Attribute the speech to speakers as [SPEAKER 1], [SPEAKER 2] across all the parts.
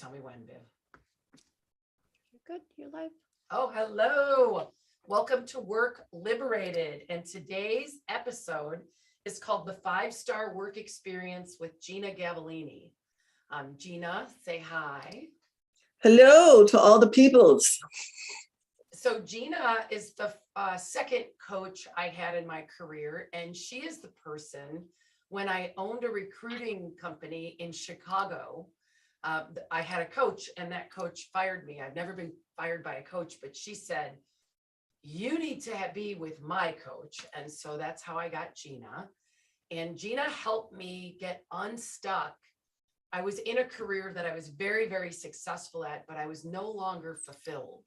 [SPEAKER 1] tell me when, Viv.
[SPEAKER 2] You're good. You're live.
[SPEAKER 1] Oh, hello. Welcome to Work Liberated. And today's episode is called The 5-Star Work Experience with Gina Gavellini. Gina, say hi.
[SPEAKER 3] Hello to all the peoples.
[SPEAKER 1] So Gina is the second coach I had in my career, and she is the person when I owned a recruiting company in Chicago. I had a coach, and that coach fired me. I've never been fired by a coach, but she said, you need to be with my coach. And so that's how I got Gina. And Gina helped me get unstuck. I was in a career that I was very, very successful at, but I was no longer fulfilled.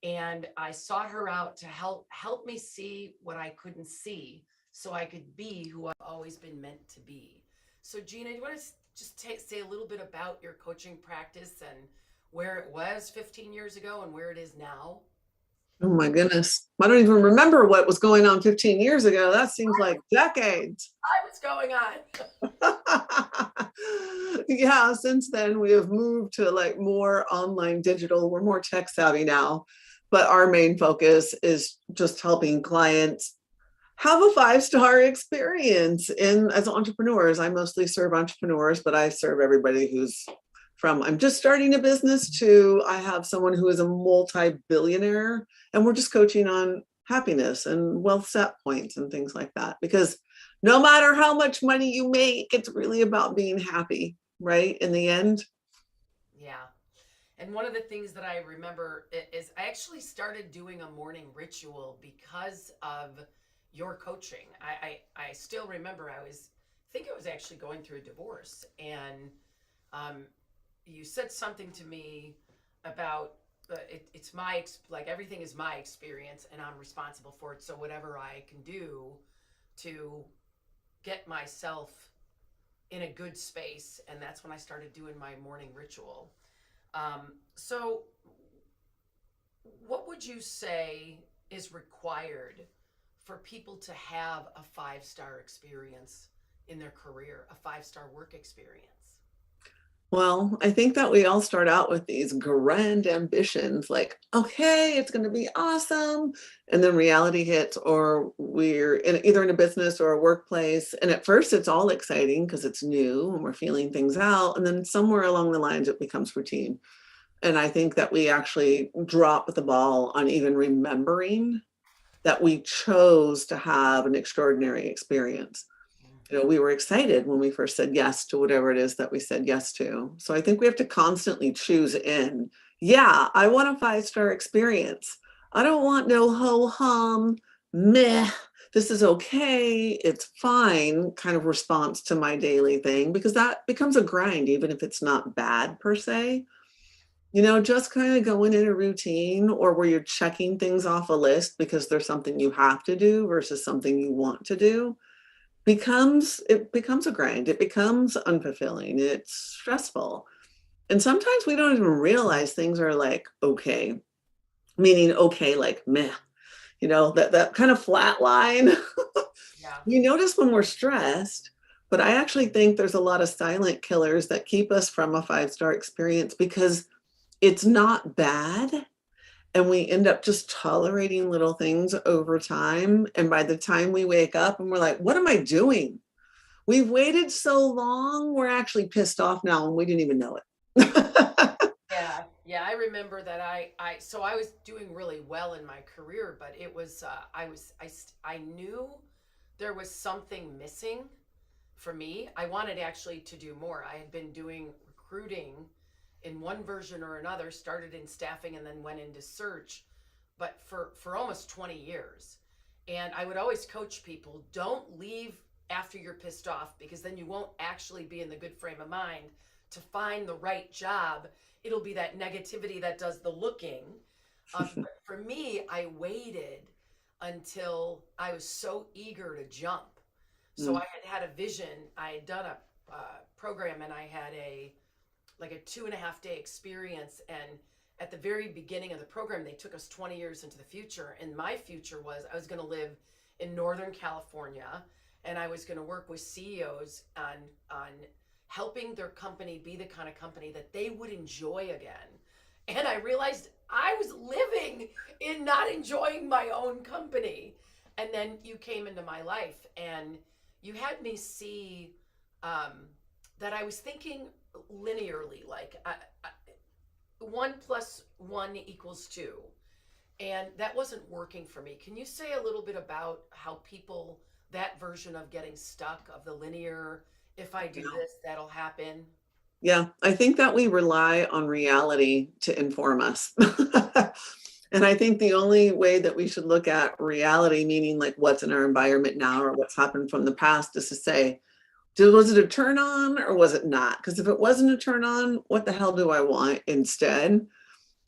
[SPEAKER 1] And I sought her out to help me see what I couldn't see so I could be who I've always been meant to be. So Gina, do you want to just say a little bit about your coaching practice and where it was 15 years ago and where it is now?
[SPEAKER 3] Oh my goodness. I don't even remember what was going on 15 years ago. That seems like decades.
[SPEAKER 1] What's going on?
[SPEAKER 3] Yeah, since then we have moved to like more online digital. We're more tech savvy now, but our main focus is just helping clients have a 5-star experience as entrepreneurs. I mostly serve entrepreneurs, but I serve everybody who's from I'm just starting a business to I have someone who is a multi-billionaire, and we're just coaching on happiness and wealth set points and things like that. Because no matter how much money you make, it's really about being happy, right? In the end.
[SPEAKER 1] Yeah. And one of the things that I remember is I actually started doing a morning ritual because of your coaching. I still remember I think I was actually going through a divorce, and you said something to me about it's my, like, everything is my experience and I'm responsible for it. So whatever I can do to get myself in a good space. And that's when I started doing my morning ritual. So what would you say is required for people to have a 5-star experience in their career, a 5-star work experience?
[SPEAKER 3] Well, I think that we all start out with these grand ambitions, like, okay, it's going to be awesome. And then reality hits, or we're either in a business or a workplace. And at first it's all exciting because it's new and we're feeling things out. And then somewhere along the lines, it becomes routine. And I think that we actually drop the ball on even remembering that we chose to have an extraordinary experience. We were excited when we first said yes to whatever it is that we said yes to. So I think we have to constantly choose in. Yeah, I want a 5-star experience. I don't want no ho-hum, meh, this is okay, it's fine kind of response to my daily thing, because that becomes a grind, even if it's not bad per se. Just kind of going in a routine, or where you're checking things off a list because there's something you have to do versus something you want to do, it becomes a grind. It becomes unfulfilling. It's stressful. And sometimes we don't even realize things are like, okay, meaning okay, like meh, that kind of flat line.
[SPEAKER 1] Yeah.
[SPEAKER 3] You notice when we're stressed, but I actually think there's a lot of silent killers that keep us from a 5-star experience because it's not bad. And we end up just tolerating little things over time. And by the time we wake up and we're like, what am I doing? We've waited so long, we're actually pissed off now and we didn't even know it.
[SPEAKER 1] Yeah. I remember that I was doing really well in my career, but it was, I knew there was something missing for me. I wanted actually to do more. I had been doing recruiting in one version or another, started in staffing and then went into search, but for almost 20 years. And I would always coach people, don't leave after you're pissed off, because then you won't actually be in the good frame of mind to find the right job. It'll be that negativity that does the looking. But for me, I waited until I was so eager to jump. So I had a vision. I had done a program, and I had a 2.5-day experience. And at the very beginning of the program, they took us 20 years into the future. And my future was I was going to live in Northern California, and I was going to work with CEOs on helping their company be the kind of company that they would enjoy again. And I realized I was living in not enjoying my own company. And then you came into my life and you had me see that I was thinking linearly, like 1 + 1 = 2. And that wasn't working for me. Can you say a little bit about how people, that version of getting stuck, of the linear, if I do
[SPEAKER 3] Yeah.
[SPEAKER 1] this, that'll happen?
[SPEAKER 3] Yeah, I think that we rely on reality to inform us. And I think the only way that we should look at reality, meaning like what's in our environment now or what's happened from the past, is to say, was it a turn on or was it not? Because if it wasn't a turn on, what the hell do I want instead?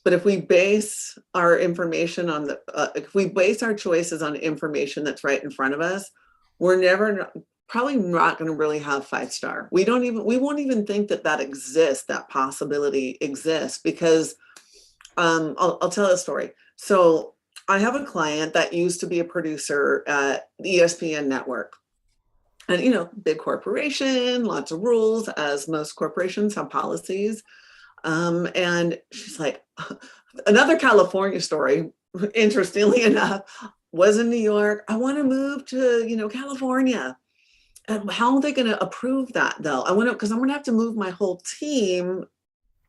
[SPEAKER 3] But if we base our information on if we base our choices on information that's right in front of us, we're never, probably not going to really have 5-star. We won't even think that that exists, that possibility exists, because I'll tell a story. So I have a client that used to be a producer at the ESPN network. And, big corporation, lots of rules, as most corporations have policies. And she's like, another California story, interestingly enough, was in New York. I want to move to, California. And how are they going to approve that though? Because I'm going to have to move my whole team,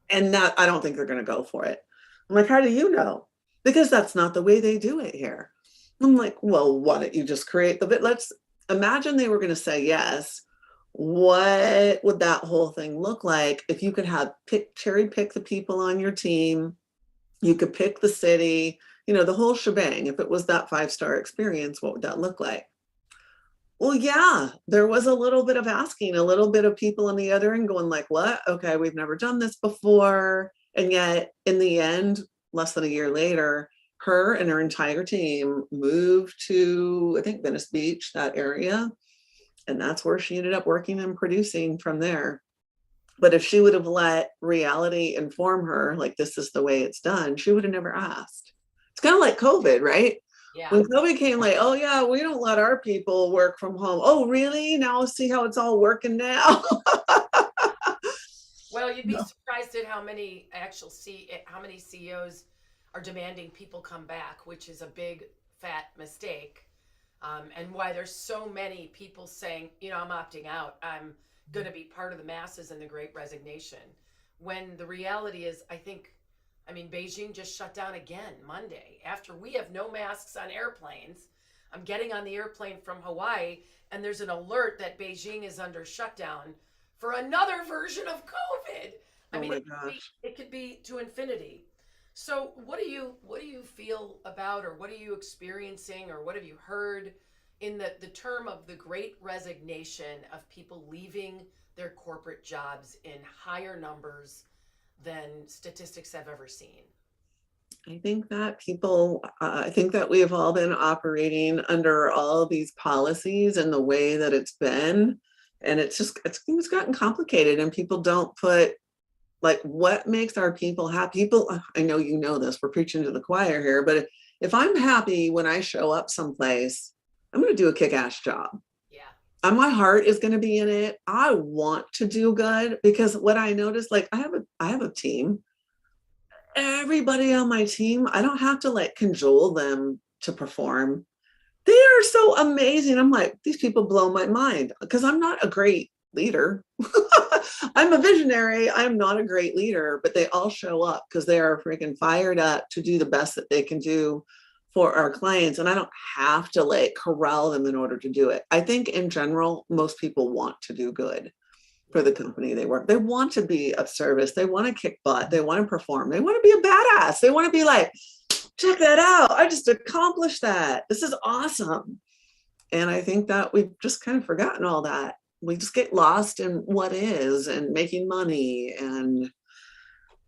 [SPEAKER 3] and I don't think they're going to go for it. I'm like, how do you know? Because that's not the way they do it here. I'm like, well, why don't you just create let's imagine they were going to say yes. What would that whole thing look like if you could cherry pick the people on your team? You could pick the city, the whole shebang. If it was that 5-star experience, what would that look like? Well, yeah, there was a little bit of asking, a little bit of people on the other end going like, what? Okay, we've never done this before. And yet in the end, less than a year later, her and her entire team moved to, I think, Venice Beach, that area. And that's where she ended up working and producing from there. But if she would have let reality inform her, like, this is the way it's done, she would have never asked. It's kind of like COVID, right?
[SPEAKER 1] Yeah.
[SPEAKER 3] When COVID came, like, oh yeah, we don't let our people work from home. Oh, really? Now see how it's all working now.
[SPEAKER 1] Well, you'd be surprised at how many CEOs are demanding people come back, which is a big fat mistake. And why there's so many people saying, I'm opting out. I'm going to be part of the masses in the Great Resignation. When the reality is, Beijing just shut down again Monday after we have no masks on airplanes. I'm getting on the airplane from Hawaii, and there's an alert that Beijing is under shutdown for another version of COVID.
[SPEAKER 3] Oh my gosh.
[SPEAKER 1] It could be to infinity. So what do you feel about, or what are you experiencing, or what have you heard in the term of the Great Resignation, of people leaving their corporate jobs in higher numbers than statistics have ever seen?
[SPEAKER 3] I think that we have all been operating under all of these policies and the way that it's been. And it's gotten complicated, and people don't put, like, what makes our people happy. I know you know this, we're preaching to the choir here, but if I'm happy when I show up someplace, I'm going to do a kick-ass job.
[SPEAKER 1] Yeah.
[SPEAKER 3] And my heart is going to be in it. I want to do good, because what I noticed, like, I have a team. Everybody on my team, I don't have to like cajole them to perform. They are so amazing. I'm like, these people blow my mind, because I'm not a great leader. I'm a visionary. I'm not a great leader, but they all show up because they are freaking fired up to do the best that they can do for our clients. And I don't have to like corral them in order to do it. I think in general, most people want to do good for the company they work. They want to be of service. They want to kick butt. They want to perform. They want to be a badass. They want to be like, check that out. I just accomplished that. This is awesome. And I think that we've just kind of forgotten all that. We just get lost in what is and making money. And,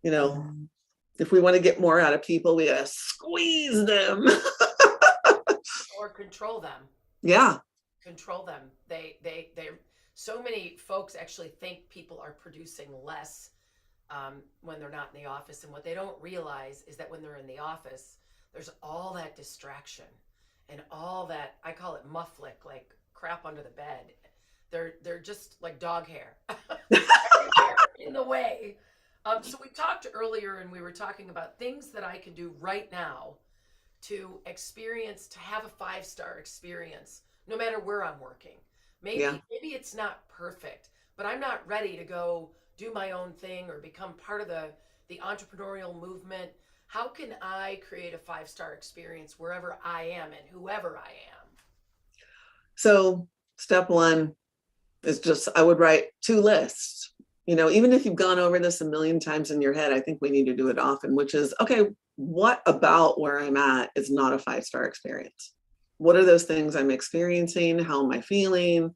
[SPEAKER 3] if we want to get more out of people, we gotta squeeze them.
[SPEAKER 1] Or control them.
[SPEAKER 3] Yeah.
[SPEAKER 1] Control them. They so many folks actually think people are producing less when they're not in the office. And what they don't realize is that when they're in the office, there's all that distraction and all that, I call it mufflick, like crap under the bed, they're just like dog hair everywhere in the way. So we talked earlier, and we were talking about things that I can do right now to experience, to have a 5-star experience, no matter where I'm working.
[SPEAKER 3] Yeah.
[SPEAKER 1] Maybe it's not perfect, but I'm not ready to go do my own thing or become part of the entrepreneurial movement. How can I create a 5-star experience wherever I am and whoever I am?
[SPEAKER 3] So step one is just, I would write 2 lists. Even if you've gone over this a million times in your head, I think we need to do it often, which is, okay, what about where I'm at is not a 5-star experience? What are those things I'm experiencing? How am I feeling?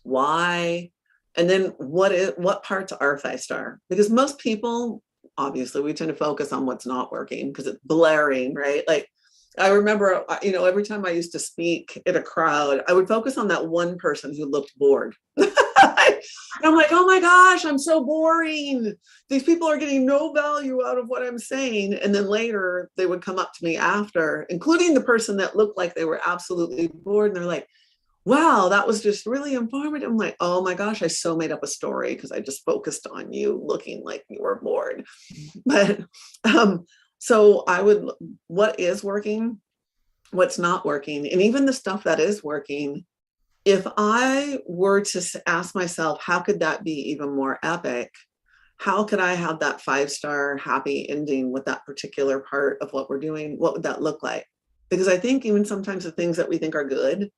[SPEAKER 3] Why? And then what parts are 5-star? Because most people, obviously, we tend to focus on what's not working because it's blaring, right? Like, I remember, every time I used to speak at a crowd, I would focus on that one person who looked bored. And I'm like, oh my gosh, I'm so boring. These people are getting no value out of what I'm saying. And then later they would come up to me after, including the person that looked like they were absolutely bored. And they're like, wow, that was just really informative. I'm like, oh my gosh, I so made up a story because I just focused on you looking like you were bored. But so what is working, what's not working, and even the stuff that is working, if I were to ask myself, how could that be even more epic? How could I have that 5-star happy ending with that particular part of what we're doing? What would that look like? Because I think even sometimes the things that we think are good,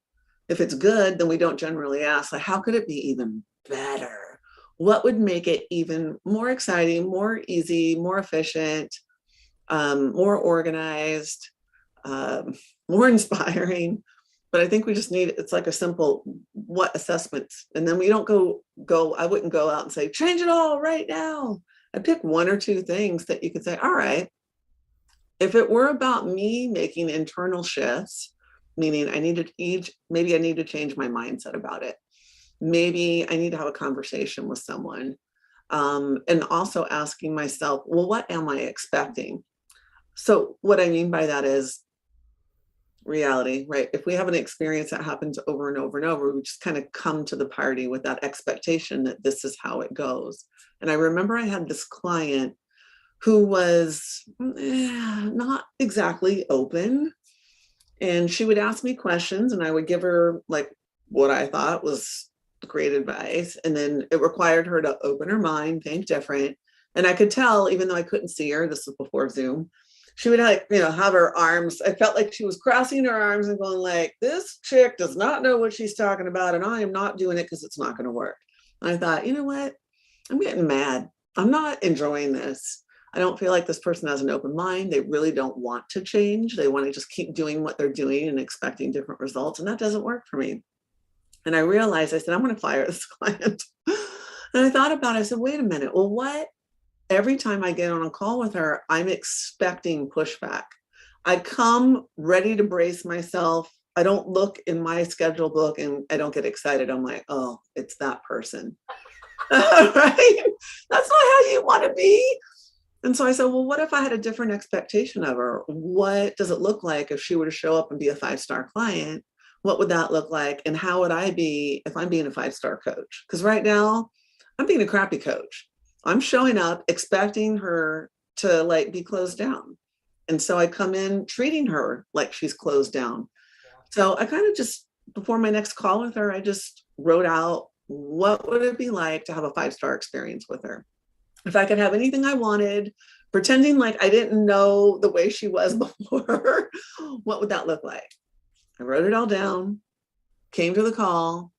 [SPEAKER 3] if it's good, then we don't generally ask, like, how could it be even better? What would make it even more exciting, more easy, more efficient, more organized, more inspiring? But I think we just need, it's like a simple what assessments. And then we don't I wouldn't go out and say, change it all right now. I pick 1 or 2 things that you could say, all right, if it were about me making internal shifts, meaning maybe I need to change my mindset about it. Maybe I need to have a conversation with someone. And also asking myself, well, what am I expecting? So what I mean by that is reality, right? If we have an experience that happens over and over and over, we just kind of come to the party with that expectation that this is how it goes. And I remember I had this client who was not exactly open. And she would ask me questions and I would give her like what I thought was great advice. And then it required her to open her mind, think different. And I could tell, even though I couldn't see her, this was before Zoom, she would have her arms. I felt like she was crossing her arms and going like, this chick does not know what she's talking about. And I am not doing it because it's not going to work. And I thought, you know what? I'm getting mad. I'm not enjoying this. I don't feel like this person has an open mind. They really don't want to change. They want to just keep doing what they're doing and expecting different results. And that doesn't work for me. And I realized, I said, I'm going to fire this client. And I thought about it. I said, wait a minute. Well, what? Every time I get on a call with her, I'm expecting pushback. I come ready to brace myself. I don't look in my schedule book and I don't get excited. I'm like, oh, it's that person. Right? That's not how you want to be. And so I said, well, what if I had a different expectation of her? What does it look like if she were to show up and be a 5-star client? What would that look like? And how would I be if I'm being a 5-star coach? Because right now I'm being a crappy coach. I'm showing up expecting her to like be closed down. And so I come in treating her like she's closed down. So I kind of just, before my next call with her, I just wrote out, what would it be like to have a 5-star experience with her? If I could have anything I wanted, pretending like I didn't know the way she was before, what would that look like? I wrote it all down, came to the call.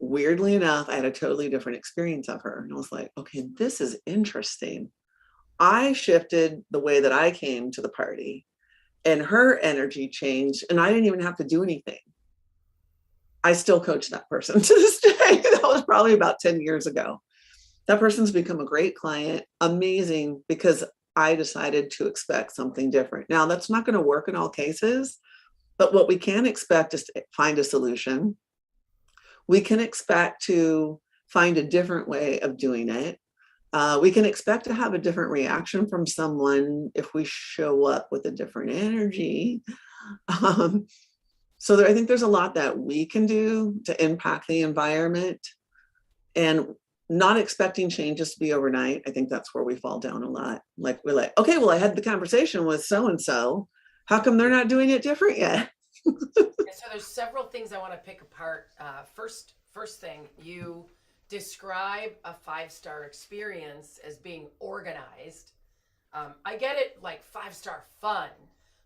[SPEAKER 3] Weirdly enough, I had a totally different experience of her. And I was like, okay, this is interesting. I shifted the way that I came to the party and her energy changed and I didn't even have to do anything. I still coach that person to this day. That was probably about 10 years ago. That person's become a great client, amazing, because I decided to expect something different. Now, that's not going to work in all cases, but what we can expect is to find a solution. We can expect to find a different way of doing it. We can expect to have a different reaction from someone if we show up with a different energy. So I think there's a lot that we can do to impact the environment, and not expecting changes to be overnight. I think that's where we fall down a lot. Like we're like, okay, well, I had the conversation with so and so. How come they're not doing it different yet?
[SPEAKER 1] And so there's several things I want to pick apart. First thing, you describe a 5-star experience as being organized. I get it, like 5-star fun,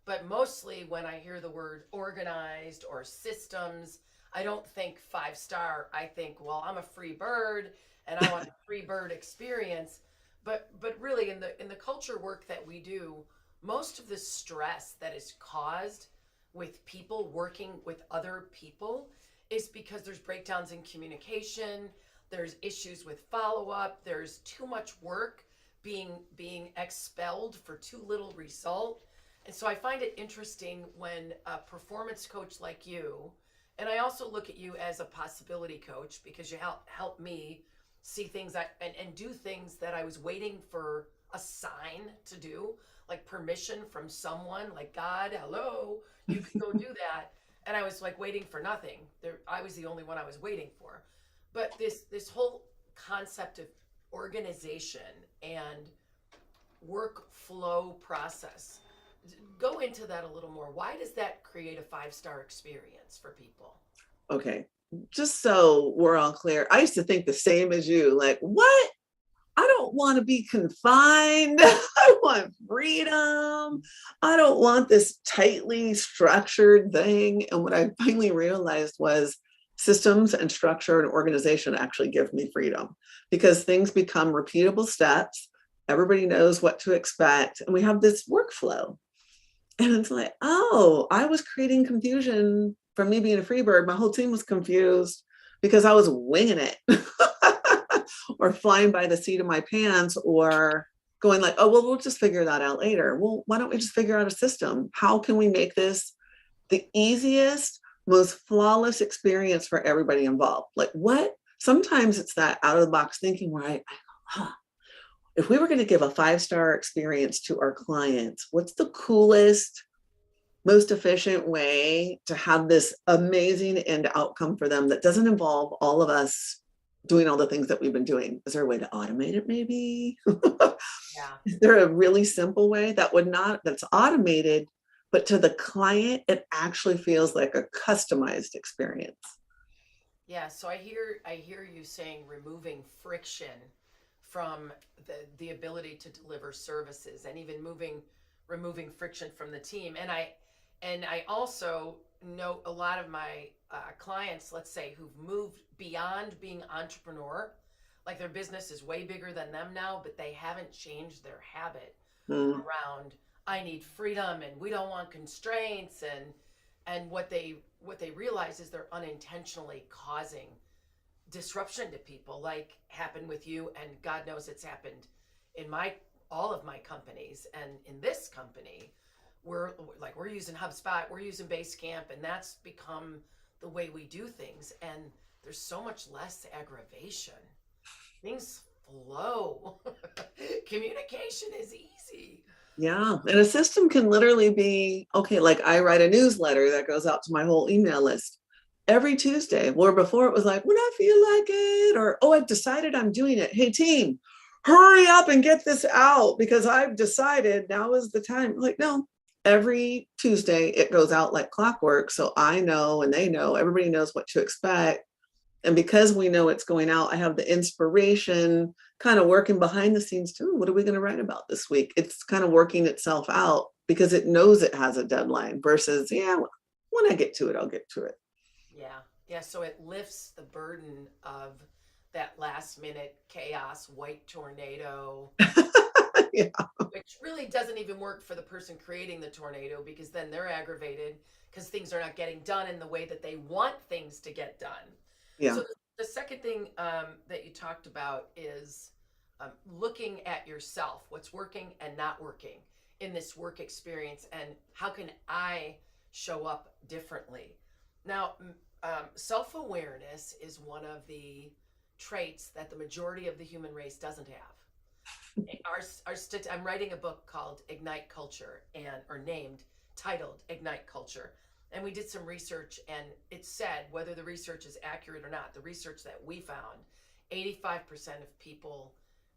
[SPEAKER 1] but mostly when I hear the word organized or systems, I don't think 5-star. I think, well, I'm a free bird and I want a free bird experience. But really, in the culture work that we do, most of the stress that is caused with people working with other people is because there's breakdowns in communication, there's issues with follow-up, there's too much work being expelled for too little result. And so I find it interesting when a performance coach like you, and I also look at you as a possibility coach because you help me see things and do things that I was waiting for a sign to do, like permission from someone, like God, hello, you can go do that. And I was like waiting for nothing. I was the only one I was waiting for. But this whole concept of organization and workflow process, go into that a little more. Why does that create a 5-star experience for people?
[SPEAKER 3] Okay, just so we're all clear, I used to think the same as you. Like, what? I don't want to be confined. I want freedom. I don't want this tightly structured thing. And what I finally realized was systems and structure and organization actually give me freedom, because things become repeatable steps. Everybody knows what to expect. And we have this workflow. And it's like, oh, I was creating confusion from me being a free bird. My whole team was confused because I was winging it. Or flying by the seat of my pants, or going like, oh, well, we'll just figure that out later. Well, why don't we just figure out a system? How can we make this the easiest, most flawless experience for everybody involved? Like, what? Sometimes it's that out of the box thinking where I go, huh, if we were going to give a 5-star experience to our clients, what's the coolest, most efficient way to have this amazing end outcome for them that doesn't involve all of us doing all the things that we've been doing? Is there a way to automate it maybe?
[SPEAKER 1] Yeah.
[SPEAKER 3] Is there a really simple way that's automated, but to the client, it actually feels like a customized experience?
[SPEAKER 1] Yeah, so I hear you saying removing friction from the ability to deliver services, and even removing friction from the team. And I also know a lot of my clients, let's say, who've moved beyond being entrepreneur, like their business is way bigger than them now, but they haven't changed their habit around, I need freedom and we don't want constraints. And what they realize is they're unintentionally causing disruption to people, like happened with you, and God knows it's happened in all of my companies. And in this company, we're using HubSpot, we're using Basecamp, and that's become the way we do things. And there's so much less aggravation. Things flow. Communication is easy.
[SPEAKER 3] Yeah. And a system can literally be, okay, like I write a newsletter that goes out to my whole email list every Tuesday, where before it was like, when I feel like it, or, oh, I've decided I'm doing it. Hey, team, hurry up and get this out because I've decided now is the time. Like, no, every Tuesday it goes out like clockwork. So I know, and they know, everybody knows what to expect. And because we know it's going out, I have the inspiration kind of working behind the scenes too. What are we going to write about this week? It's kind of working itself out because it knows it has a deadline versus, yeah, when I get to it, I'll get to it.
[SPEAKER 1] Yeah. Yeah. So it lifts the burden of that last minute chaos, white tornado,
[SPEAKER 3] Yeah.
[SPEAKER 1] which really doesn't even work for the person creating the tornado, because then they're aggravated because things are not getting done in the way that they want things to get done.
[SPEAKER 3] Yeah.
[SPEAKER 1] So the second thing that you talked about is looking at yourself, what's working and not working in this work experience, and how can I show up differently. Now, self-awareness is one of the traits that the majority of the human race doesn't have. I'm writing a book called Ignite Culture, or titled Ignite Culture. And we did some research, and it said, whether the research is accurate or not, the research that we found, 85% of people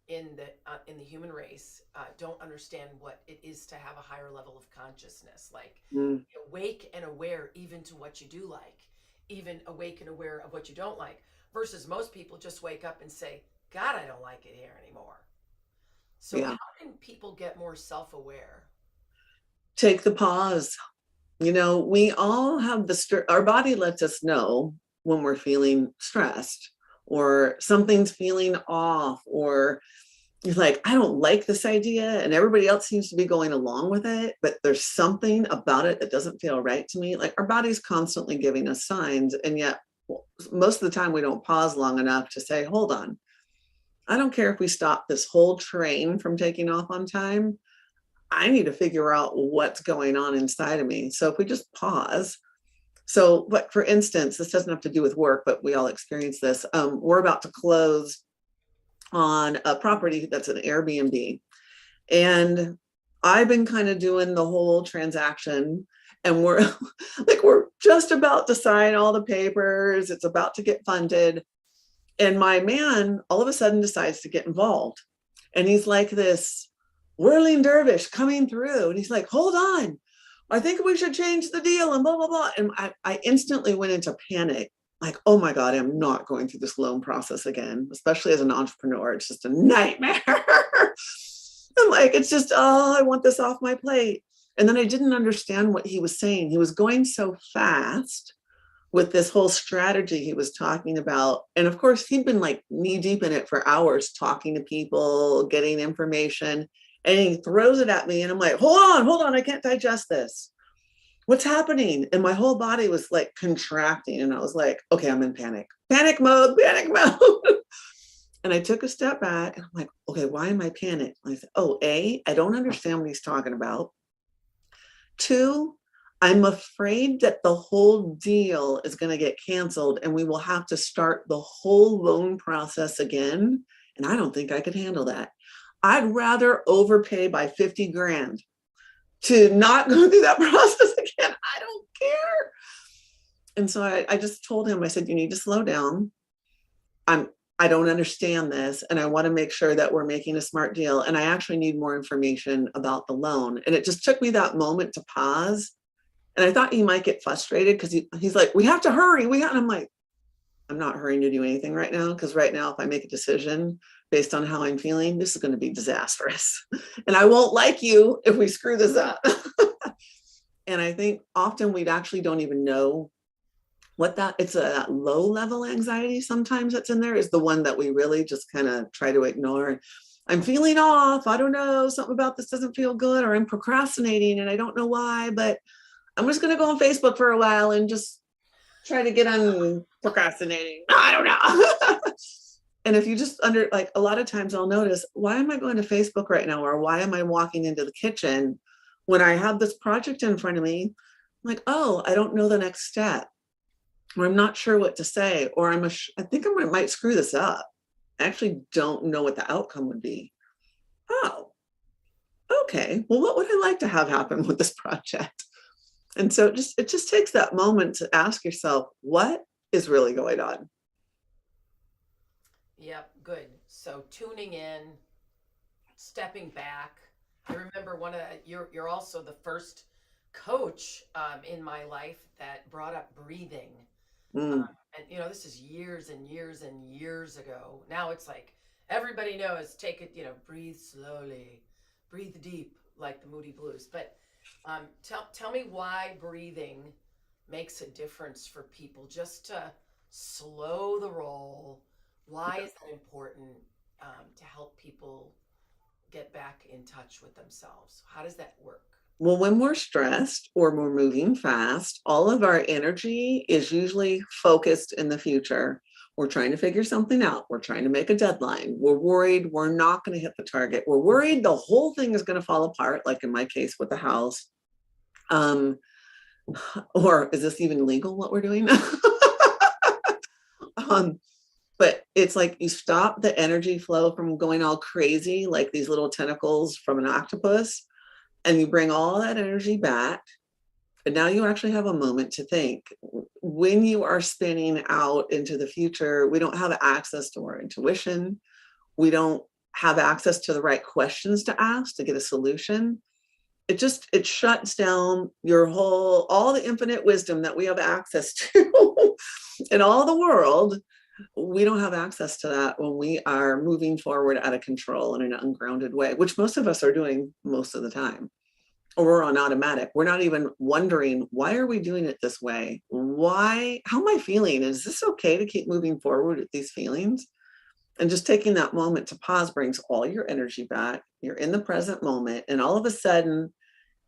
[SPEAKER 1] in the human race don't understand what it is to have a higher level of consciousness, like
[SPEAKER 3] Mm,
[SPEAKER 1] awake and aware even to what you do like, even awake and aware of what you don't like, versus most people just wake up and say, God, I don't like it here anymore. So
[SPEAKER 3] yeah.
[SPEAKER 1] how can people get more self-aware?
[SPEAKER 3] Take the pause. We all have our body lets us know when we're feeling stressed or something's feeling off, or you're like, I don't like this idea, and everybody else seems to be going along with it, but there's something about it that doesn't feel right to me. Like, our body's constantly giving us signs, and yet most of the time we don't pause long enough to say, hold on, I don't care if we stop this whole train from taking off on time. I need to figure out what's going on inside of me. So if we just pause. So, but for instance, this doesn't have to do with work, but we all experience this. We're about to close on a property that's an Airbnb. And I've been kind of doing the whole transaction, and we're like, we're just about to sign all the papers. It's about to get funded. And my man all of a sudden decides to get involved. And he's like this whirling dervish coming through. And he's like, hold on, I think we should change the deal and blah, blah, blah. And I instantly went into panic. Like, oh my God, I'm not going through this loan process again, especially as an entrepreneur. It's just a nightmare. I'm like, it's just, oh, I want this off my plate. And then I didn't understand what he was saying. He was going so fast with this whole strategy he was talking about. And of course, he'd been like knee deep in it for hours, talking to people, getting information, and he throws it at me. And I'm like, hold on, I can't digest this. What's happening? And my whole body was like contracting. And I was like, okay, I'm in panic mode. And I took a step back and I'm like, okay, why am I panicked? And I said, oh, I don't understand what he's talking about. 2, I'm afraid that the whole deal is going to get canceled and we will have to start the whole loan process again. And I don't think I could handle that. I'd rather overpay by 50 grand to not go through that process again. I don't care. And so I just told him, I said, you need to slow down. I don't understand this, and I want to make sure that we're making a smart deal. And I actually need more information about the loan. And it just took me that moment to pause. And I thought he might get frustrated because he's like, we have to hurry. And I'm like, I'm not hurrying to do anything right now, because right now, if I make a decision based on how I'm feeling, this is going to be disastrous. And I won't like you if we screw this up. And I think often we actually don't even know what it's that low level anxiety sometimes that's in there is the one that we really just kind of try to ignore. I'm feeling off. I don't know. Something about this doesn't feel good, or I'm procrastinating and I don't know why, but I'm just going to go on Facebook for a while and just try to get on procrastinating. I don't know. And if you just like a lot of times I'll notice, why am I going to Facebook right now? Or why am I walking into the kitchen when I have this project in front of me? I'm like, oh, I don't know the next step. Or I'm not sure what to say, or I think I might screw this up. I actually don't know what the outcome would be. Oh, okay. Well, what would I like to have happen with this project? And so it just takes that moment to ask yourself, what is really going on?
[SPEAKER 1] Yep, good. So tuning in, stepping back. I remember you're also the first coach in my life that brought up breathing.
[SPEAKER 3] Mm,
[SPEAKER 1] And this is years and years and years ago. Now it's like everybody knows, take it, breathe slowly, breathe deep, like the Moody Blues. But tell me why breathing makes a difference for people, just to slow the roll. Why is that important to help people get back in touch with themselves? How does that work?
[SPEAKER 3] Well, when we're stressed or we're moving fast, all of our energy is usually focused in the future. We're trying to figure something out. We're trying to make a deadline. We're worried we're not going to hit the target. We're worried the whole thing is going to fall apart, like in my case with the house. Or is this even legal, what we're doing? But it's like you stop the energy flow from going all crazy, like these little tentacles from an octopus, and you bring all that energy back, And now you actually have a moment to think. When you are spinning out into the future, we don't have access to our intuition. We don't have access to the right questions to ask to get a solution. It shuts down your all the infinite wisdom that we have access to in all the world. We don't have access to that when we are moving forward out of control in an ungrounded way, which most of us are doing most of the time. Or we're on automatic. We're not even wondering, why are we doing it this way? How am I feeling? Is this okay to keep moving forward with these feelings? And just taking that moment to pause brings all your energy back. You're in the present moment. And all of a sudden,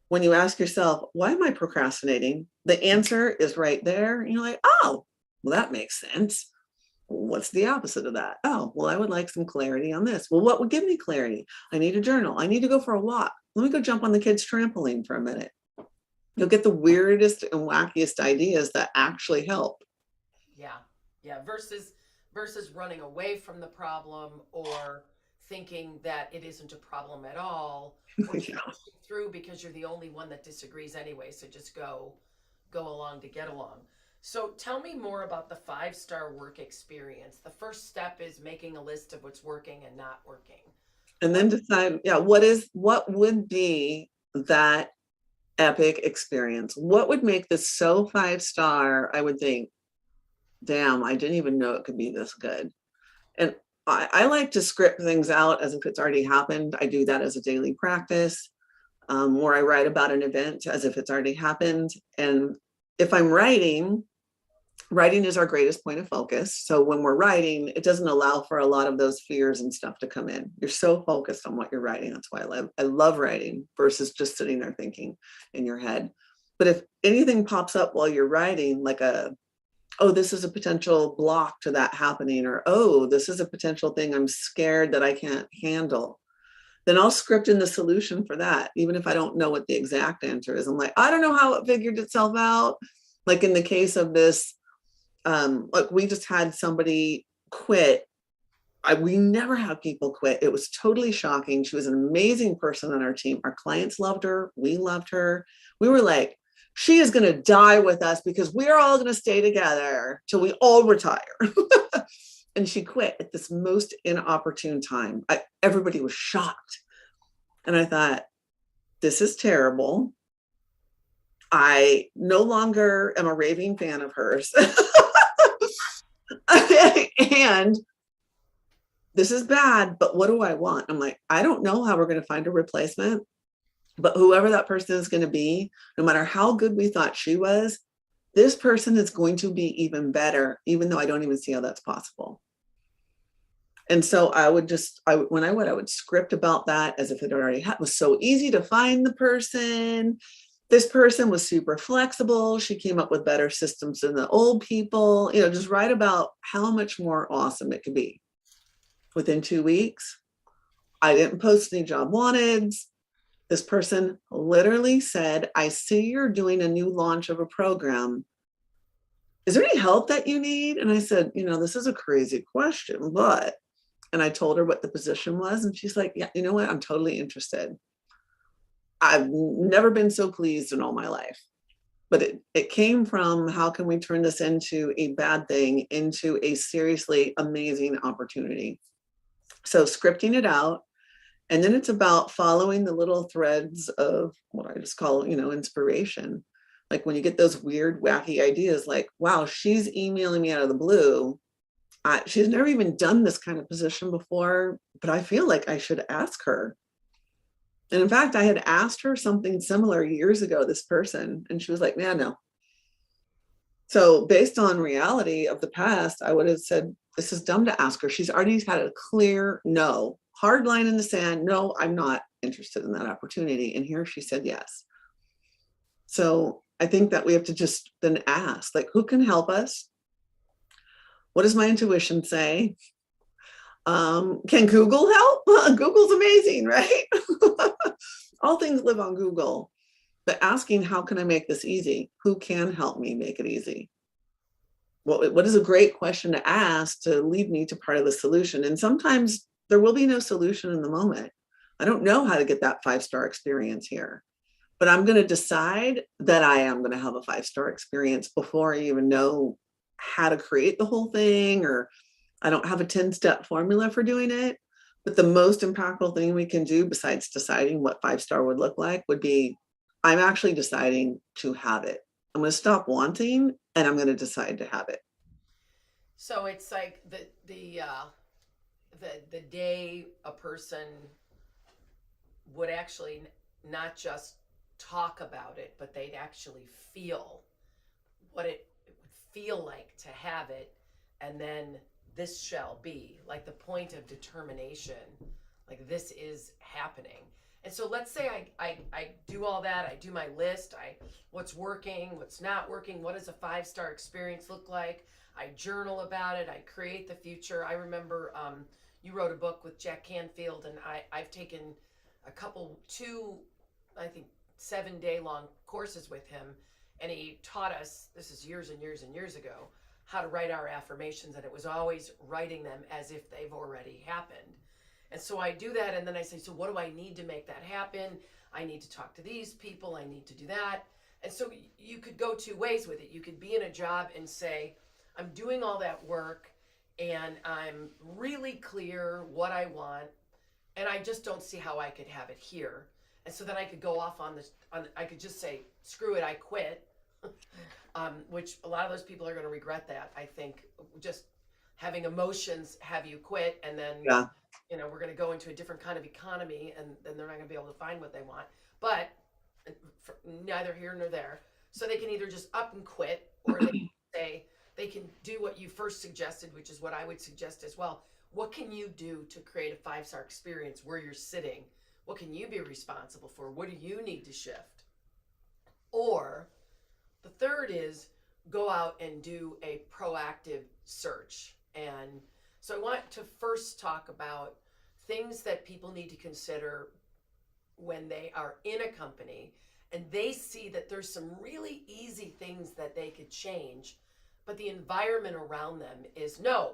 [SPEAKER 3] when you ask yourself, why am I procrastinating? The answer is right there. And you're like, oh, well, that makes sense. What's the opposite of that? Oh, well, I would like some clarity on this. Well, what would give me clarity? I need a journal. I need to go for a walk. Let me go jump on the kids' trampoline for a minute. You'll get the weirdest and wackiest ideas that actually help.
[SPEAKER 1] Yeah. Versus running away from the problem, or thinking that it isn't a problem at all, or just
[SPEAKER 3] Yeah.
[SPEAKER 1] pushing through because you're the only one that disagrees anyway. So just go along to get along. So tell me more about the 5-star work experience. The first step is making a list of what's working and not working.
[SPEAKER 3] And then decide, what would be that epic experience? What would make this so 5-star? I would think, damn, I didn't even know it could be this good. And I like to script things out as if it's already happened. I do that as a daily practice, where I write about an event as if it's already happened. And if I'm writing is our greatest point of focus. So when we're writing, it doesn't allow for a lot of those fears and stuff to come in. You're so focused on what you're writing. That's why I love writing versus just sitting there thinking in your head. But if anything pops up while you're writing, like oh, this is a potential block to that happening, or, oh, this is a potential thing I'm scared that I can't handle, then I'll script in the solution for that. Even if I don't know what the exact answer is, I'm like, I don't know how it figured itself out. Like in the case of this, like we just had somebody quit. We never have people quit. It was totally shocking. She was an amazing person on our team. Our clients loved her. We loved her. We were like, she is going to die with us because we're all going to stay together till we all retire. And she quit at this most inopportune time. Everybody was shocked. And I thought, this is terrible. I no longer am a raving fan of hers. And this is bad, but what do I want? I'm like, I don't know how we're going to find a replacement, but whoever that person is going to be, no matter how good we thought she was, this person is going to be even better, even though I don't even see how that's possible. And so I would script about that as if it already happened. It was so easy to find the person. This person was super flexible. She came up with better systems than the old people. Just write about how much more awesome it could be. Within 2 weeks, I didn't post any job wanteds. This person literally said, I see you're doing a new launch of a program. Is there any help that you need? And I said, this is a crazy question, but, and I told her what the position was. And she's like, yeah, you know what? I'm totally interested. I've never been so pleased in all my life. But it came from, how can we turn this into a bad thing into a seriously amazing opportunity? So scripting it out. And then it's about following the little threads of what I just call, inspiration. Like when you get those weird, wacky ideas, like, wow, she's emailing me out of the blue. She's never even done this kind of position before, but I feel like I should ask her. And in fact, I had asked her something similar years ago, this person, and she was like, nah, no. So based on reality of the past, I would have said, this is dumb to ask her. She's already had a clear no, hard line in the sand. No, I'm not interested in that opportunity. And here she said yes. So I think that we have to just then ask, like, who can help us? What does my intuition say? Can Google help? Google's amazing, right? All things live on Google. But asking, how can I make this easy? Who can help me make it easy? What is a great question to ask to lead me to part of the solution? And sometimes there will be no solution in the moment. I don't know how to get that 5-star experience here. but I'm going to decide that I am going to have a 5-star experience before I even know how to create the whole thing, or I don't have a 10-step formula for doing it. But the most impactful thing we can do besides deciding what 5-star would look like would be, I'm actually deciding to have it. I'm going to stop wanting and I'm going to decide to have it.
[SPEAKER 1] So it's like the day a person would actually not just talk about it, but they'd actually feel what it would feel like to have it, and then this shall be, like the point of determination, like this is happening. And so let's say I do all that, I do my list, what's working, what's not working, what does a 5-star experience look like? I journal about it, I create the future. I remember you wrote a book with Jack Canfield, and I've taken two, I think 7-day long courses with him, and he taught us, this is years and years and years ago, how to write our affirmations, and it was always writing them as if they've already happened. And so I do that, and then I say, so what do I need to make that happen? I need to talk to these people, I need to do that. And so you could go 2 ways with it. You could be in a job and say, I'm doing all that work, and I'm really clear what I want, and I just don't see how I could have it here. And so then I could go off on this, I could just say, screw it, I quit. Which a lot of those people are going to regret that. I think just having emotions have you quit, and then
[SPEAKER 3] Yeah.
[SPEAKER 1] We're going to go into a different kind of economy, and then they're not going to be able to find what they want. But neither here nor there. So they can either just up and quit, or they can say they can do what you first suggested, which is what I would suggest as well. What can you do to create a 5-star experience where you're sitting? What can you be responsible for? What do you need to shift? Or the third is go out and do a proactive search. And so I want to first talk about things that people need to consider when they are in a company and they see that there's some really easy things that they could change, but the environment around them is no,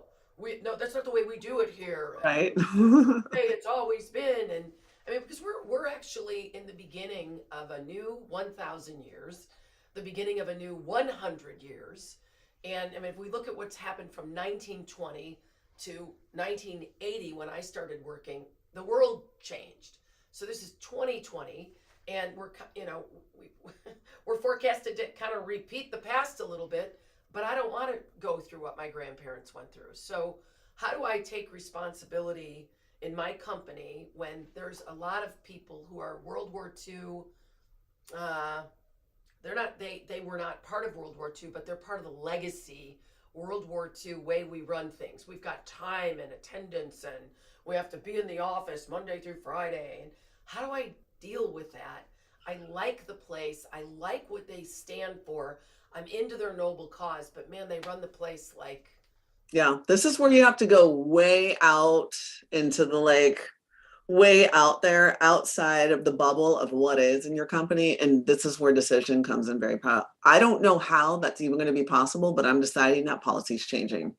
[SPEAKER 1] that's not the way we do it here.
[SPEAKER 3] Right.
[SPEAKER 1] It's always been. And I mean, because we're actually in the beginning of a new 1,000 years, the beginning of a new 100 years. And I mean, if we look at what's happened from 1920 to 1980, when I started working, the world changed. So this is 2020, and we're forecasted to kind of repeat the past a little bit, but I don't want to go through what my grandparents went through. So how do I take responsibility in my company when there's a lot of people who are World War II, they were not part of World War II, but they're part of the legacy World War II way we run things. We've got time and attendance, and we have to be in the office Monday through Friday. And how do I deal with that? I like the place. I like what they stand for. I'm into their noble cause, but man, they run the place like.
[SPEAKER 3] Yeah, this is where you have to go way out into the lake, way out there, outside of the bubble of what is in your company. And this is where decision comes in very powerful. I don't know how that's even going to be possible, but I'm deciding that policy is changing,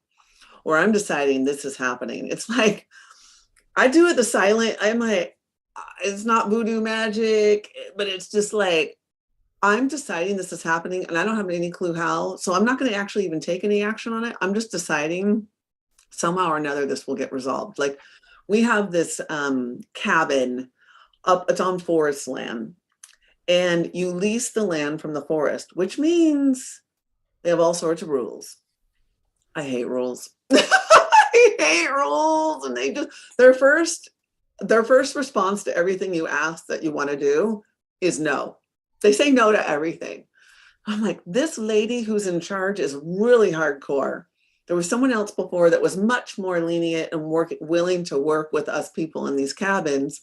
[SPEAKER 3] or I'm deciding this is happening. It's like, I do it the silent, I'm like, it's not voodoo magic, but it's just like, I'm deciding this is happening and I don't have any clue how. So I'm not going to actually even take any action on it. I'm just deciding somehow or another this will get resolved. Like, we have this cabin up, it's on forest land, and you lease the land from the forest, which means they have all sorts of rules. I hate rules. I hate rules. And their first response to everything you ask that you want to do is no. They say no to everything. I'm like, this lady who's in charge is really hardcore. There was someone else before that was much more lenient and willing to work with us people in these cabins.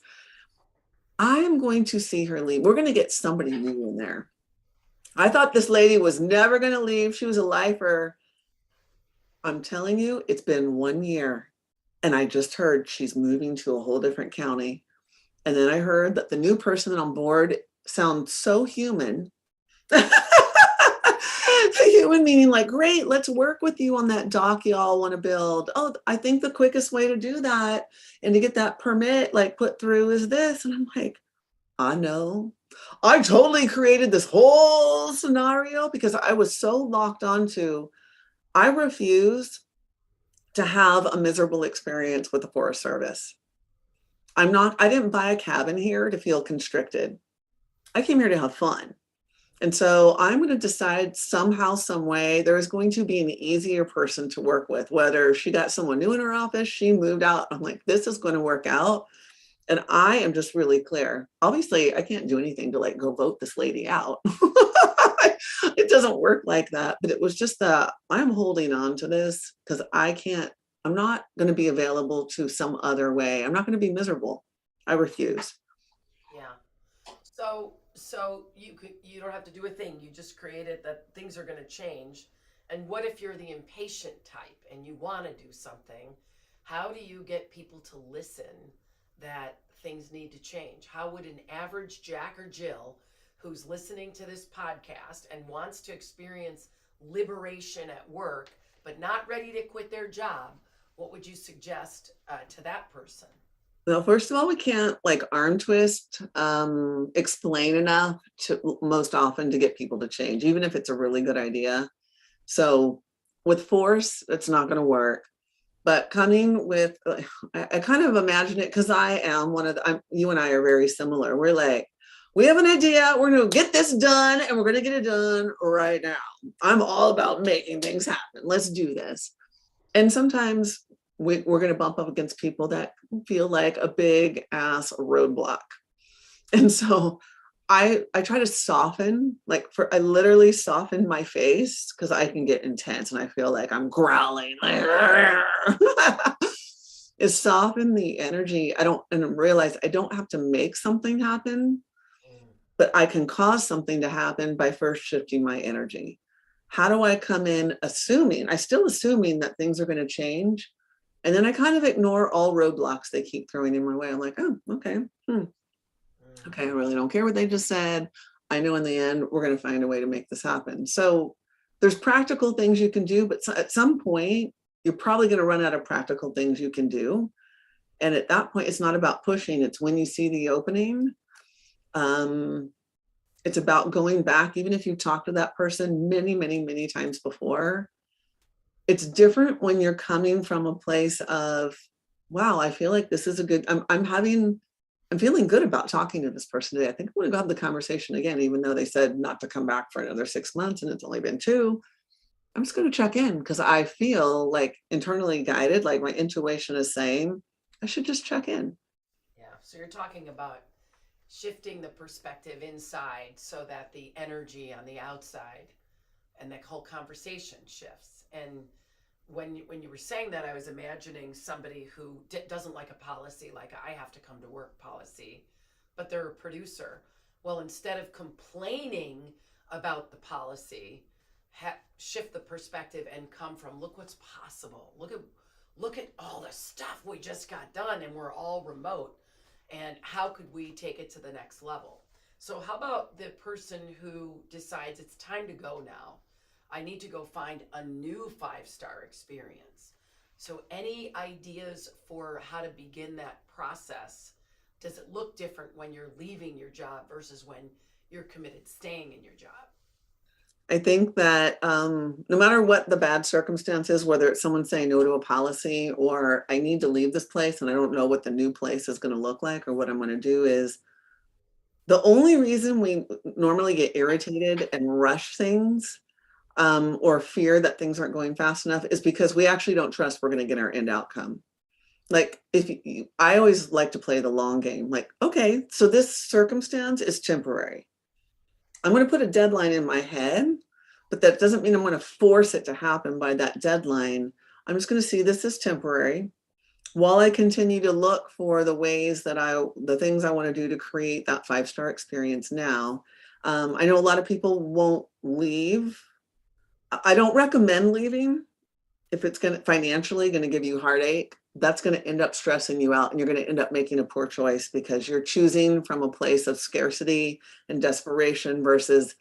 [SPEAKER 3] I am going to see her leave. We're going to get somebody new in there. I thought this lady was never going to leave. She was a lifer. I'm telling you, it's been 1 year, and I just heard she's moving to a whole different county. And then I heard that the new person on board sounds so human. Human meaning like, great, let's work with you on that dock y'all want to build. Oh, I think the quickest way to do that and to get that permit like put through is this. And I'm like, I know. I totally created this whole scenario because I was so locked onto, I refuse to have a miserable experience with the Forest Service. I didn't buy a cabin here to feel constricted. I came here to have fun. And so I'm going to decide somehow, some way, there is going to be an easier person to work with, whether she got someone new in her office, she moved out. I'm like, this is going to work out. And I am just really clear. Obviously, I can't do anything to like go vote this lady out. It doesn't work like that. But it was just that I'm holding on to this because I'm not going to be available to some other way. I'm not going to be miserable. I refuse.
[SPEAKER 1] Yeah. You don't have to do a thing. You just created that things are going to change. And what if you're the impatient type and you want to do something? How do you get people to listen that things need to change? How would an average Jack or Jill who's listening to this podcast and wants to experience liberation at work but not ready to quit their job, what would you suggest to that person?
[SPEAKER 3] Well, first of all, we can't like arm twist, explain enough to most often to get people to change, even if it's a really good idea. So with force, it's not going to work. But coming with, I kind of imagine it because I am you and I are very similar. We're like, we have an idea, we're going to get this done and we're going to get it done right now. I'm all about making things happen. Let's do this. And sometimes we're going to bump up against people that feel like a big ass roadblock. And so I try to soften, I literally soften my face because I can get intense and I feel like I'm growling. Is soften the energy. And realize I don't have to make something happen, but I can cause something to happen by first shifting my energy. How do I come in assuming that things are going to change? And then I kind of ignore all roadblocks they keep throwing in my way. I'm like, oh, okay. Okay, I really don't care what they just said. I know in the end, we're going to find a way to make this happen. So there's practical things you can do, but at some point, you're probably going to run out of practical things you can do. And at that point, it's not about pushing. It's when you see the opening. It's about going back, even if you talked to that person many, many, many times before. It's different when you're coming from a place of, wow, I feel like this is a good, I'm feeling good about talking to this person today. I think I'm going to go have the conversation again, even though they said not to come back for another 6 months and it's only been 2. I'm just going to check in because I feel like internally guided, like my intuition is saying, I should just check in.
[SPEAKER 1] Yeah. So you're talking about shifting the perspective inside so that the energy on the outside and the whole conversation shifts. And when you were saying that, I was imagining somebody who doesn't like a policy, like I have to come to work policy, but they're a producer. Well, instead of complaining about the policy, shift the perspective and come from, look what's possible. Look at all the stuff we just got done, and we're all remote. And how could we take it to the next level? So how about the person who decides it's time to go now? I need to go find a new 5-star experience. So any ideas for how to begin that process? Does it look different when you're leaving your job versus when you're committed staying in your job?
[SPEAKER 3] I think that no matter what the bad circumstance is, whether it's someone saying no to a policy or I need to leave this place and I don't know what the new place is going to look like or what I'm going to do, is the only reason we normally get irritated and rush things or fear that things aren't going fast enough is because we actually don't trust we're going to get our end outcome. Like I always like to play the long game. Like, okay, so this circumstance is temporary. I'm going to put a deadline in my head, but that doesn't mean I'm going to force it to happen by that deadline. I'm just going to see this as temporary while I continue to look for the ways that the things I want to do to create that 5-star experience now. I know a lot of people won't leave. I don't recommend leaving if it's financially going to give you heartache. That's going to end up stressing you out and you're going to end up making a poor choice because you're choosing from a place of scarcity and desperation versus,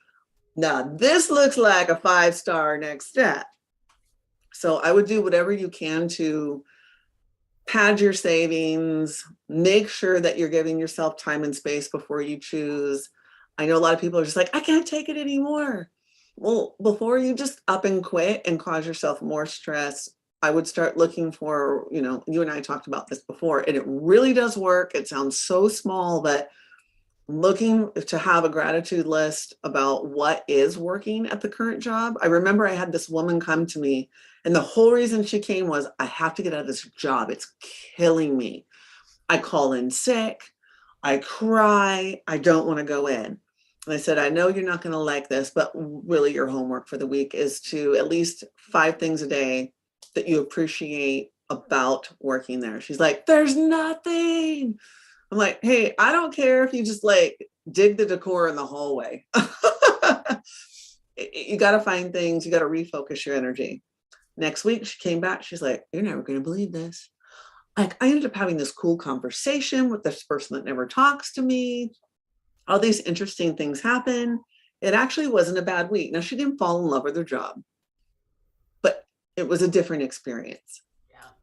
[SPEAKER 3] now this looks like a 5-star next step. So I would do whatever you can to pad your savings, make sure that you're giving yourself time and space before you choose. I know a lot of people are just like, I can't take it anymore. Well, before you just up and quit and cause yourself more stress, I would start looking for, you and I talked about this before, and it really does work. It sounds so small, but looking to have a gratitude list about what is working at the current job. I remember I had this woman come to me, and the whole reason she came was, I have to get out of this job. It's killing me. I call in sick. I cry. I don't want to go in. And I said, I know you're not going to like this, but really your homework for the week is to at least 5 things a day that you appreciate about working there. She's like, there's nothing. I'm like, hey, I don't care if you just like dig the decor in the hallway. You got to find things, you got to refocus your energy. Next week, she came back. She's like, you're never going to believe this. Like, I ended up having this cool conversation with this person that never talks to me. All these interesting things happen. It actually wasn't a bad week. Now, she didn't fall in love with her job, but it was a different experience.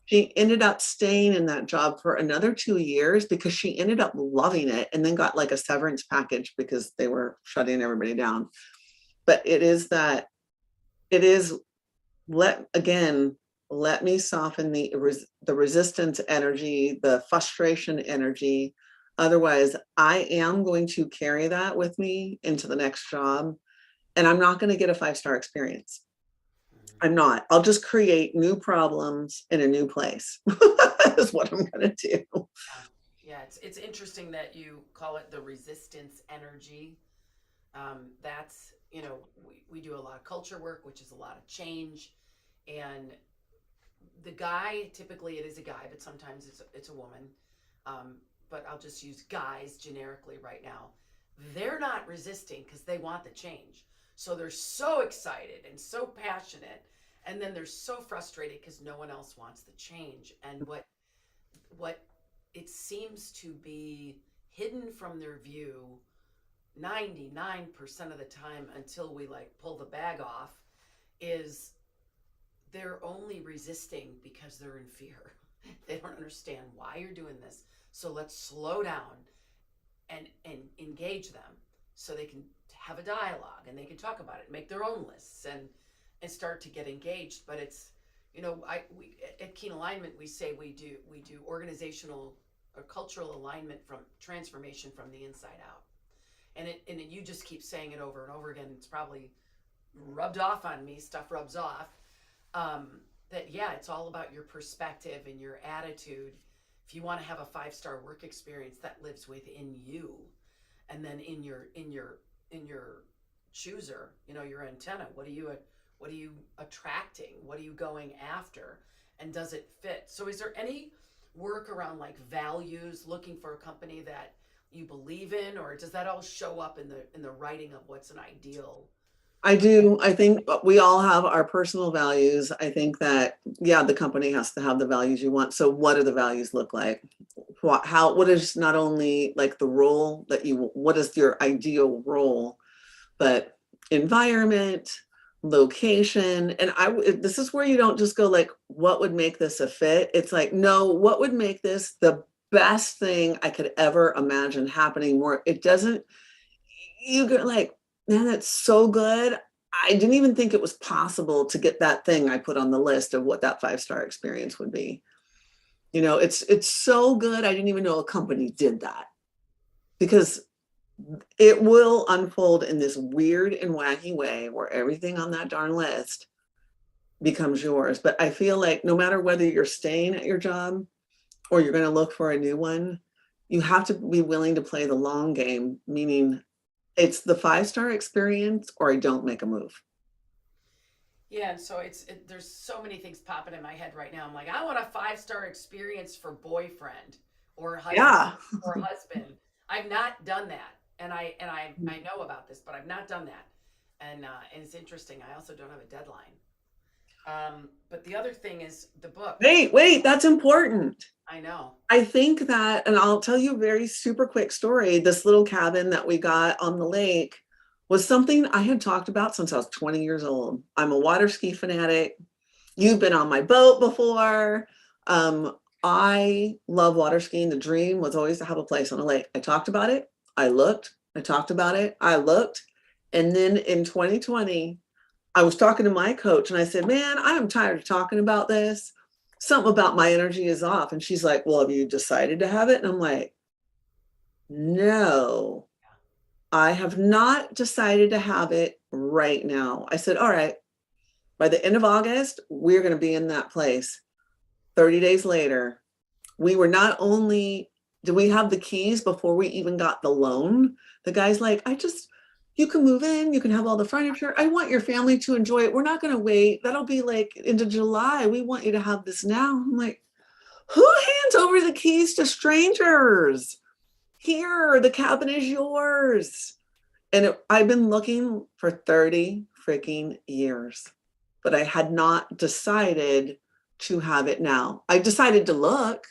[SPEAKER 3] She ended up staying in that job for another 2 years because she ended up loving it, and then got like a severance package because they were shutting everybody down. But it is, let me soften the resistance energy, the frustration energy. Otherwise, I am going to carry that with me into the next job, and I'm not going to get a 5-star experience. I'm not. I'll just create new problems in a new place. Is what I'm going to do.
[SPEAKER 1] Yeah, it's interesting that you call it the resistance energy. That's, we do a lot of culture work, which is a lot of change. And the guy, typically it is a guy, but sometimes it's a woman. But I'll just use guys generically right now. They're not resisting because they want the change. So they're so excited and so passionate, and then they're so frustrated because no one else wants the change. And what it seems to be hidden from their view 99% of the time, until we like pull the bag off, is they're only resisting because they're in fear. They don't understand why you're doing this. So let's slow down and engage them so they can have a dialogue and they can talk about it, make their own lists, and start to get engaged. But it's, we at Keen Alignment, we say we do organizational or cultural alignment from transformation from the inside out. And you just keep saying it over and over again. It's probably rubbed off on me. Stuff rubs off. That it's all about your perspective and your attitude. If you want to have a 5-star work experience, that lives within you, and then in your chooser, your antenna. What are you attracting? What are you going after? And does it fit? So is there any work around like values, looking for a company that you believe in, or does that all show up in the writing of what's an ideal?
[SPEAKER 3] I do. I think we all have our personal values. I think that, the company has to have the values you want. So what do the values look like? What is not only like the role what is your ideal role, but environment, location. And this is where you don't just go like, what would make this a fit? It's like, no, what would make this the best thing I could ever imagine happening? More, it doesn't, you go like, man, that's so good. I didn't even think it was possible to get that thing I put on the list of what that 5-star experience would be. It's so good. I didn't even know a company did that, because it will unfold in this weird and wacky way where everything on that darn list becomes yours. But I feel like no matter whether you're staying at your job or you're going to look for a new one, you have to be willing to play the long game, meaning it's the 5-star experience or I don't make a move.
[SPEAKER 1] Yeah, and so there's so many things popping in my head right now. I'm like, I want a 5-star experience for boyfriend or husband. I've not done that, and I know about this, but I've not done that, and it's interesting. I also don't have a deadline. But the other thing is the book.
[SPEAKER 3] Wait, that's important.
[SPEAKER 1] I know.
[SPEAKER 3] I think that, and I'll tell you a very super quick story. This little cabin that we got on the lake was something I had talked about since I was 20 years old. I'm a water ski fanatic. You've been on my boat before. I love water skiing. The dream was always to have a place on a lake. I talked about it. I looked. I talked about it. I looked. And then in 2020, I was talking to my coach and I said, man, I am tired of talking about this. Something about my energy is off. And she's like, well, have you decided to have it? And I'm like, no, I have not decided to have it right now. I said, all right, by the end of August, we're going to be in that place. 30 days later, we were not only, did we have the keys before we even got the loan? The guy's like, you can move in, you can have all the furniture. I want your family to enjoy it. We're not going to wait. That'll be like into July. We want you to have this now. I'm like, who hands over the keys to strangers? Here, the cabin is yours. And I've been looking for 30 freaking years, but I had not decided to have it now. I decided to look.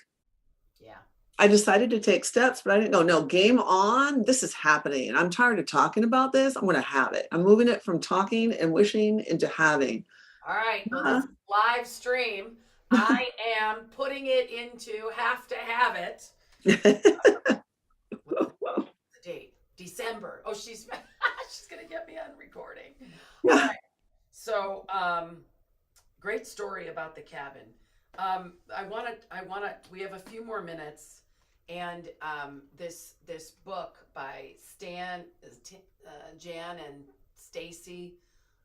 [SPEAKER 1] Yeah.
[SPEAKER 3] I decided to take steps, but I didn't go, no, game on. This is happening. And I'm tired of talking about this. I'm going to have it. I'm moving it from talking and wishing into having.
[SPEAKER 1] All right. Well, this is live stream. I am putting it into have to have it. The date, December. Oh, she's she's gonna get me on recording. All right. So, great story about the cabin. I wanna. We have a few more minutes, and this book by Jan and Stacy,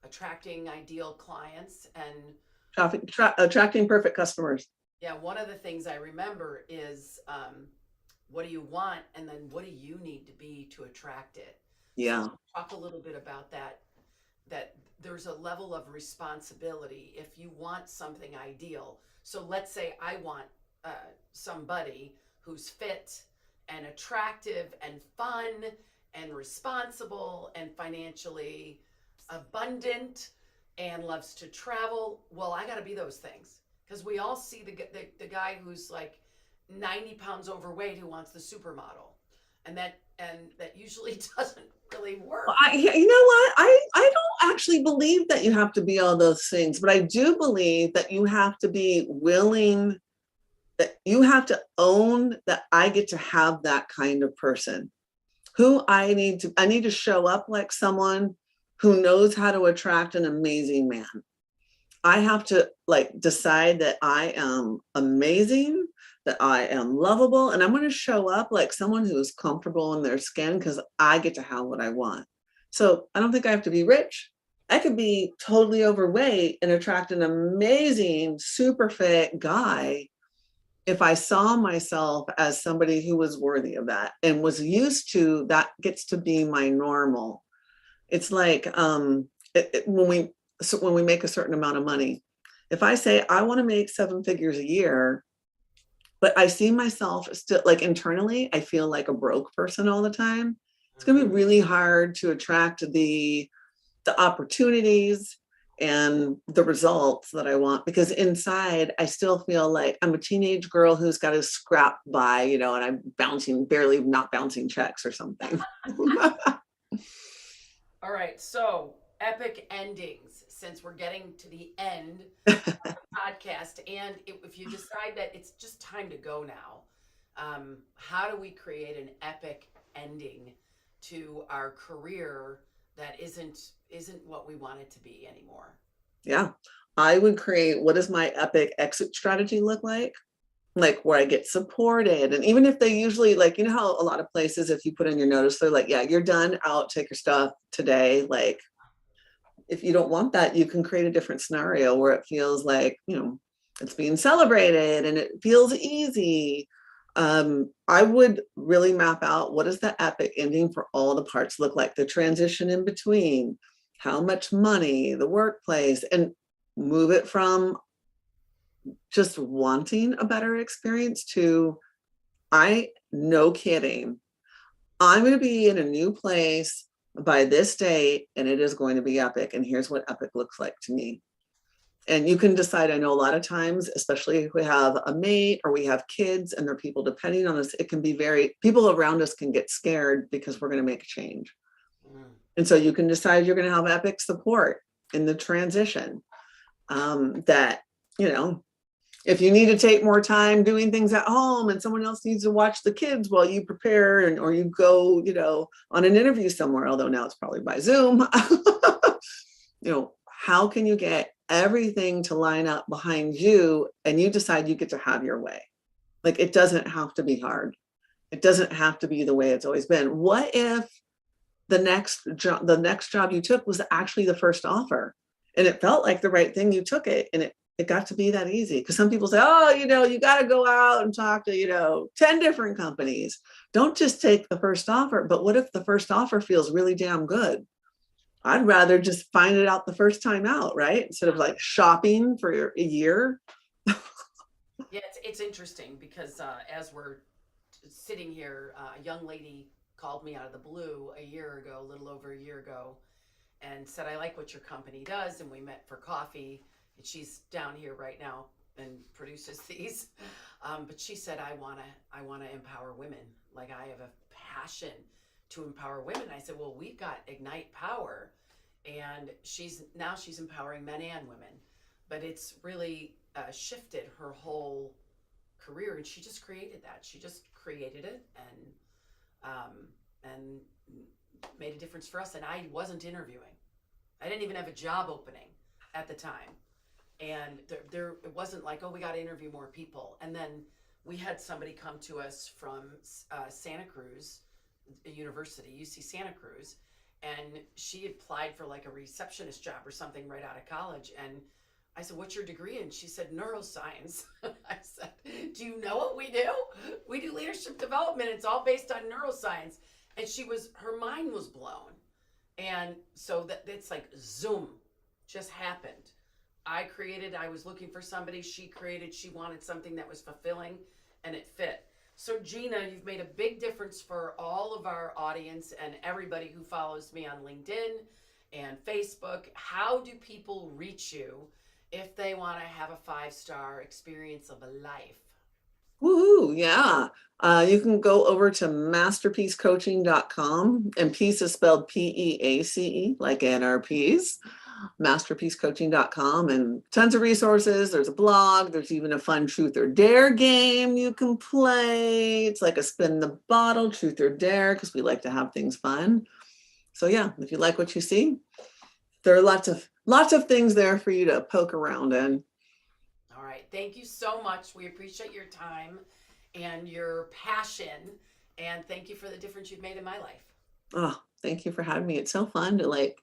[SPEAKER 1] Attracting Ideal Clients, and
[SPEAKER 3] attracting perfect customers.
[SPEAKER 1] yeah, one of the things I remember is what do you want, and then what do you need to be to attract it?
[SPEAKER 3] Yeah.
[SPEAKER 1] So talk a little bit about that. That there's a level of responsibility if you want something ideal. So let's say I want somebody who's fit and attractive and fun and responsible and financially abundant and loves to travel. Well, I got to be those things, because we all see the guy who's like 90 pounds overweight who wants the supermodel, and that usually doesn't really work.
[SPEAKER 3] You know what? I don't actually believe that you have to be all those things, but I do believe that you have to be willing, that you have to own that I get to have that kind of person who I need to show up like someone who knows how to attract an amazing man. I have to decide that I am amazing, that I am lovable, and I'm going to show up like someone who is comfortable in their skin, because I get to have what I want. So I don't think I have to be rich. I could be totally overweight and attract an amazing, super fit guy if I saw myself as somebody who was worthy of that and was used to that. Gets to be my normal. It's like when we make a certain amount of money, if I say I want to make 7 figures a year, but I see myself still internally, I feel like a broke person all the time. It's going to be really hard to attract the opportunities and the results that I want, because inside I still feel like I'm a teenage girl who's got to scrap by, and I'm barely not bouncing checks or something.
[SPEAKER 1] All right, so epic endings, since we're getting to the end of the podcast, and if you decide that it's just time to go now, how do we create an epic ending to our career that isn't what we want it to be anymore?
[SPEAKER 3] Yeah, I would create, what does my epic exit strategy look like where I get supported. And even if they usually how a lot of places, if you put in your notice, they're like, yeah, you're done, out, take your stuff today. If you don't want that, you can create a different scenario where it feels like, it's being celebrated and it feels easy. I would really map out, what does the epic ending for all the parts look like? The transition in between, how much money, the workplace, and move it from just wanting a better experience to, no kidding, I'm going to be in a new place by this date and it is going to be epic. And here's what epic looks like to me. And you can decide. I know a lot of times, especially if we have a mate or we have kids and there are people depending on us, it can be people around us can get scared because we're going to make a change. And so you can decide you're going to have epic support in the transition. That, if you need to take more time doing things at home and someone else needs to watch the kids while you prepare and or you go, on an interview somewhere, although now it's probably by Zoom, how can you get everything to line up behind you and you decide you get to have your way? Like, it doesn't have to be hard. It doesn't have to be the way it's always been. What if the next job you took was actually the first offer and it felt like the right thing, you took it, and it got to be that easy? Because some people say, oh, you got to go out and talk to 10 different companies. Don't just take the first offer. But what if the first offer feels really damn good? I'd rather just find it out the first time out, right? Instead of like shopping for a year.
[SPEAKER 1] Yeah, it's interesting because as we're sitting here, a young lady called me out of the blue a little over a year ago, and said, I like what your company does. And we met for coffee, and she's down here right now and produces these. But she said, I wanna empower women. Like, I have a passion to empower women. I said, well, we've got Ignite Power, and she's empowering men and women, but it's really shifted her whole career, and she just created that. She just created it and made a difference for us. And I wasn't interviewing. I didn't even have a job opening at the time, and there it wasn't like, oh, we got to interview more people. And then we had somebody come to us from Santa Cruz University, UC Santa Cruz, and she applied for like a receptionist job or something right out of college. And I said, what's your degree in? She said, neuroscience. I said, do you know what we do? We do leadership development. It's all based on neuroscience. And her mind was blown. And so it's like Zoom just happened. I was looking for somebody, she wanted something that was fulfilling, and it fit. So Gina, you've made a big difference for all of our audience and everybody who follows me on LinkedIn and Facebook. How do people reach you if they want to have a 5-star experience of a life?
[SPEAKER 3] Woohoo, yeah. You can go over to masterpiececoaching.com, and peace is spelled PEACE, like NRPs. Masterpiececoaching.com, and tons of resources. There's a blog. There's even a fun truth or dare game you can play. It's like a spin the bottle, truth or dare, because we like to have things fun. So yeah, if you like what you see, there are lots of things there for you to poke around in.
[SPEAKER 1] All right. Thank you so much. We appreciate your time and your passion, and thank you for the difference you've made in my life.
[SPEAKER 3] Oh, thank you for having me. It's so fun to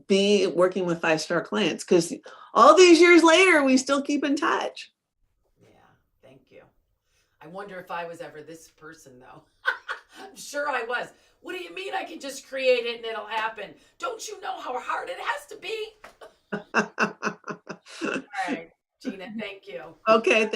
[SPEAKER 3] be working with 5-star clients, because all these years later, we still keep in touch.
[SPEAKER 1] Yeah, thank you. I wonder if I was ever this person, though. I'm sure I was. What do you mean I can just create it and it'll happen? Don't you know how hard it has to be? All right, Gina, thank you.
[SPEAKER 3] Okay, thank